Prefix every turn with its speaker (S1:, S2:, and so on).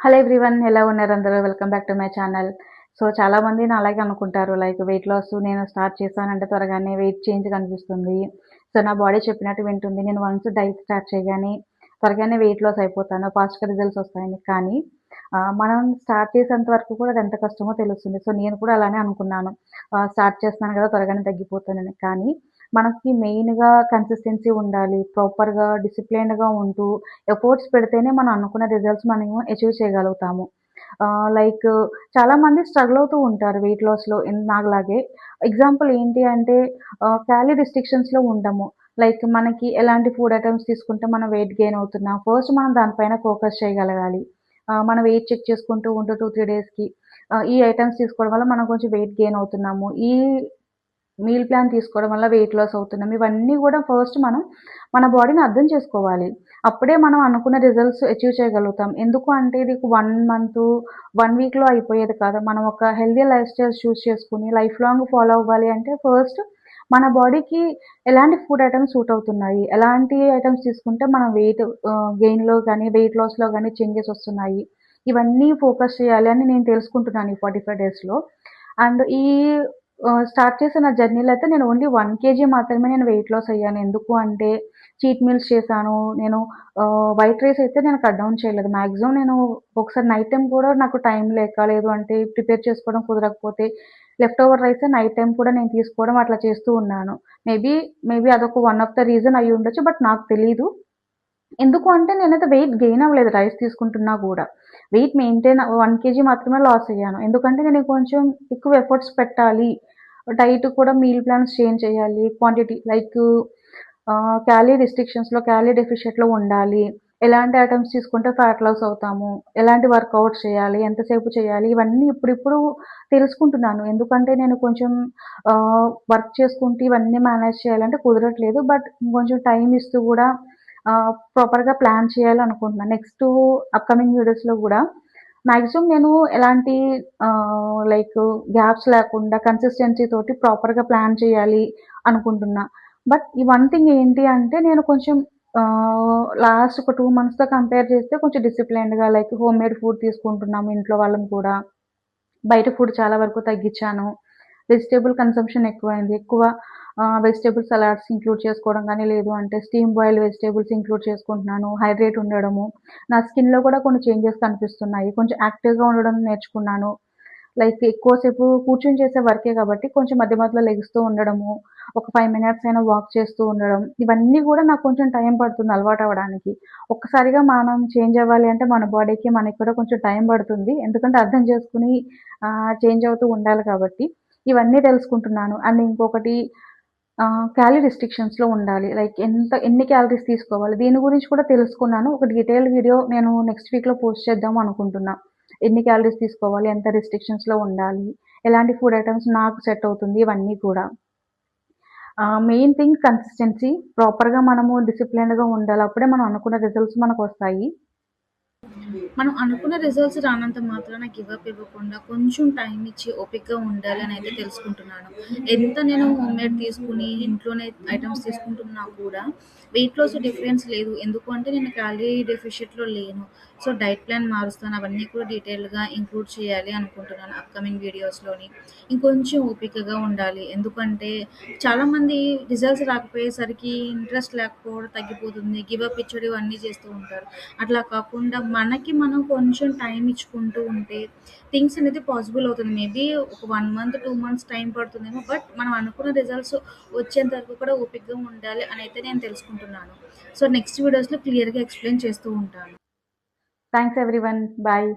S1: Hello everyone, ఎలా ఉన్నారు అందరూ? Welcome back to my channel. So చాలామంది నా అలాగే అనుకుంటారు, లైక్ వెయిట్ లాస్ నేను స్టార్ట్ చేశానంటే త్వరగానే వెయిట్ చేంజ్ కనిపిస్తుంది. సో నా బాడీ చెప్పినట్టు వింటుంది. నేను వన్స్ డైట్ స్టార్ట్ చేయగానే త్వరగానే వెయిట్ లాస్ అయిపోతాను, ఫాస్ట్‌గా రిజల్ట్స్ వస్తాయని. కానీ మనం స్టార్ట్ చేసేంత వరకు కూడా అది ఎంత కష్టమో తెలుస్తుంది. సో నేను కూడా అలానే అనుకున్నాను. స్టార్ట్ చేస్తున్నాను కదా త్వరగానే తగ్గిపోతానని. కానీ మనకి మెయిన్‌గా కన్సిస్టెన్సీ ఉండాలి. ప్రాపర్‌గా డిసిప్లైన్డ్‌గా ఉంటూ ఎఫర్ట్స్ పెడితేనే మనం అనుకున్న రిజల్ట్స్ మనము అచీవ్ చేయగలుగుతాము. లైక్ చాలామంది స్ట్రగుల్ అవుతూ ఉంటారు వెయిట్ లాస్‌లో నాకులాగే. ఎగ్జాంపుల్ ఏంటి అంటే క్యాలరీ రిస్ట్రిక్షన్స్‌లో ఉండము. లైక్ మనకి ఎలాంటి ఫుడ్ ఐటెమ్స్ తీసుకుంటే మనం వెయిట్ గెయిన్ అవుతున్నాం. ఫస్ట్ మనం దానిపైన ఫోకస్ చేయగలగాలి. మన వెయిట్ చెక్ చేసుకుంటూ ఉంటూ 2, 3 డేస్‌కి ఈ ఐటెమ్స్ తీసుకోవడం వల్ల మనం కొంచెం వెయిట్ గెయిన్ అవుతున్నాము. ఈ మీల్ ప్లాన్ తీసుకోవడం వల్ల వెయిట్ లాస్ అవుతున్నాం. ఇవన్నీ గూడా ఫస్ట్ మనం మన బాడీని అర్థం చేసుకోవాలి. అప్పుడే మనం అనుకున్న రిజల్ట్స్ అచీవ్ చేయగలుగుతాం. ఎందుకు అంటే ఇది 1 మంతు, 1 వీక్‌లో అయిపోయేది కాదు. మనం ఒక హెల్తీ లైఫ్ స్టైల్ చూజ్ చేసుకొని లైఫ్ లాంగ్ ఫాలో అవ్వాలి అంటే ఫస్ట్ మన బాడీకి ఎలాంటి ఫుడ్ ఐటెమ్స్ సూట్ అవుతున్నాయి, ఎలాంటి ఐటెమ్స్ తీసుకుంటే మనం వెయిట్ గెయిన్‌లో గానీ, వెయిట్ లాస్‌లో గానీ చేంజెస్ వస్తున్నాయి. ఇవన్నీ ఫోకస్ చేయాలి అని నేను తెలుసుకుంటున్నాను ఈ 45 డేస్‌లో. అండ్ ఈ స్టార్ట్ చేసిన జర్నీలో అయితే నేను ఓన్లీ 1 కేజీ మాత్రమే నేను వెయిట్ లాస్ అయ్యాను. ఎందుకు అంటే చీట్ మీల్స్ చేశాను. నేను వైట్ రైస్ అయితే నేను కట్ డౌన్ చేయలేదు. మాక్సిమం నేను ఒకసారి నైట్ టైమ్ కూడా నాకు టైం లేక, లేదు అంటే ప్రిపేర్ చేసుకోవడం కుదరకపోతే లెఫ్ట్ ఓవర్ రైసే నైట్ టైమ్ కూడా నేను తీసుకోవడం అట్లా చేస్తూ ఉన్నాను. మేబీ అదొక వన్ ఆఫ్ ద రీజన్ అయ్యుండొచ్చు. బట్ నాకు తెలీదు. ఎందుకు అంటే నేనైతే వెయిట్ గెయిన్ అవ్వలేదు రైస్ తీసుకుంటున్నా గూడా. వెయిట్ మెయింటైన్ 1 కేజీ మాత్రమే లాస్ అయ్యాను. ఎందుకంటే నేను కొంచెం ఎక్కువ ఎఫర్ట్స్ పెట్టాలి. డైట్ కూడా మీల్ ప్లాన్స్ చేంజ్ చేయాలి. క్వాంటిటీ లైక్ క్యాలరీ రిస్ట్రిక్షన్స్‌లో, క్యాలరీ డెఫిషియట్‌లో ఉండాలి. ఎలాంటి ఐటెమ్స్ తీసుకుంటే ఫ్యాట్ లాస్ అవుతాము, ఎలాంటి వర్కౌట్స్ చేయాలి, ఎంతసేపు చేయాలి, ఇవన్నీ ఇప్పుడిప్పుడు తెలుసుకుంటున్నాను. ఎందుకంటే నేను కొంచెం వర్క్ చేసుకుంటూ ఇవన్నీ మేనేజ్ చేయాలంటే కుదరట్లేదు. బట్ ఇంకొంచెం టైం ఇస్తూ గూడా ప్రాపర్‌గా ప్లాన్ చేయాలనుకుంటున్నాను. నెక్స్టు అప్‌కమింగ్ వీడియోస్‌లో గూడా మాక్సిమం నేను ఎలాంటి లైక్ గ్యాప్స్ లేకుండా కన్సిస్టెన్సీ తోటి ప్రాపర్‌గా ప్లాన్ చేయాలి అనుకుంటున్నా. బట్ ఈ వన్ థింగ్ ఏంటి అంటే నేను కొంచెం లాస్ట్ ఒక 2 మంత్స్‌తో కంపేర్ చేస్తే కొంచెం డిసిప్లైన్డ్‌గా లైక్ హోమ్‌మేడ్ ఫుడ్ తీసుకుంటున్నాము ఇంట్లో వాళ్ళం కూడా. బయట ఫుడ్ చాలా వరకు తగ్గిచ్చాను. వెజిటబుల్ కన్సంప్షన్ ఎక్కువైంది. ఎక్కువ వెజిటబుల్ సలాడ్స్ ఇంక్లూడ్ చేసుకోవడం గానీ, లేదు అంటే స్టీమ్ బాయిల్డ్ వెజిటబుల్స్ ఇంక్లూడ్ చేసుకుంటున్నాను. హైడ్రేట్ ఉండడము. నా స్కిన్‌లో కూడా కొన్ని చేంజెస్ కనిపిస్తున్నాయి. కొంచెం యాక్టివ్‌గా ఉండడం నేర్చుకున్నాను. లైక్ ఎక్కువ సేపు కూర్చొని చేసే వర్కే కాబట్టి కొంచెం మధ్య మధ్యలో లెగుస్తూ ఉండడము, ఒక 5 మినిట్స్ అయినా వాక్ చేస్తూ ఉండడం, ఇవన్నీ గూడా నాకు కొంచెం టైం పడుతుంది అలవాటవ్వడానికి. ఒక్కసారిగా మనం చేంజ్ అవ్వాలి అంటే మన బాడీకి, మనకి కూడా కొంచెం టైం పడుతుంది. ఎందుకంటే అర్థం చేసుకొని చేంజ్ అవుతూ ఉండాలి కాబట్టి. ఇవన్నీ తెలుసుకుంటున్నాను. అండ్ ఇంకొకటి క్యాలరీ రిస్ట్రిక్షన్స్‌లో ఉండాలి. లైక్ ఎన్ని క్యాలరీస్ తీసుకోవాలి, దీని గురించి కూడా తెలుసుకున్నాను. ఒక డీటెయిల్డ్ వీడియో నేను నెక్స్ట్ వీక్‌లో పోస్ట్ చేద్దాం అనుకుంటున్నా. ఎన్ని క్యాలరీస్ తీసుకోవాలి, ఎంత రిస్ట్రిక్షన్స్‌లో ఉండాలి, ఎలాంటి ఫుడ్ ఐటెమ్స్ నాకు సెట్ అవుతుంది, ఇవన్నీ కూడా. Main thing consistency. ప్రాపర్‌గా మనము డిసిప్లిన్డ్‌గా ఉండాలి. అప్పుడే మనం అనుకున్న రిజల్ట్స్ మనకొస్తాయి.
S2: మనం అనుకున్న రిజల్ట్స్ రానంత మాత్రాన గివ్ అప్ ఇవ్వకుండా కొంచెం టైం ఇచ్చి ఓపికగా ఉండాలి అని అయితే తెలుసుకుంటున్నాను. ఎంత నేను హోమ్‌మేడ్ తీసుకుని ఇంట్లోనే ఐటెమ్స్ తీసుకుంటున్నా కూడా వెయిట్ లాస్ డిఫరెన్స్ లేదు. ఎందుకు అంటే నేను క్యాలరీ డెఫిషియట్‌లో లేను. సో, డైట్ ప్లాన్ మారుస్తాను. అవన్నీ కూడా డీటెయిల్‌గా ఇంక్లూడ్ చేయాలి అనుకుంటున్నాను అప్‌కమింగ్ వీడియోస్‌లోని. ఇంకొంచెం ఓపికగా ఉండాలి. ఎందుకంటే చాలామంది రిజల్ట్స్ రాకపోయేసరికి ఇంట్రెస్ట్ లేకపోవడం తగ్గిపోతుంది. గివ్ అప్ ఇచ్చడం ఇవన్నీ చేస్తూ ఉంటారు. అట్లా కాకుండా మనకి మనం కొంచెం టైం ఇచ్చుకుంటూ ఉంటే థింగ్స్ అనేది పాసిబుల్ అవుతుంది. మేబీ ఒక 1 మంత్, 2 మంత్స్ టైం పడుతుందేమో. బట్ మనం అనుకున్న రిజల్ట్స్ వచ్చేంత వరకు కూడా ఓపికగా ఉండాలి అని అయితే నేను తెలుసుకుంటున్నాను. సో, నెక్స్ట్ వీడియోస్‌లో క్లియర్‌గా ఎక్స్‌ప్లెయిన్ చేస్తూ ఉంటాను.
S1: Thanks everyone. బాయ్.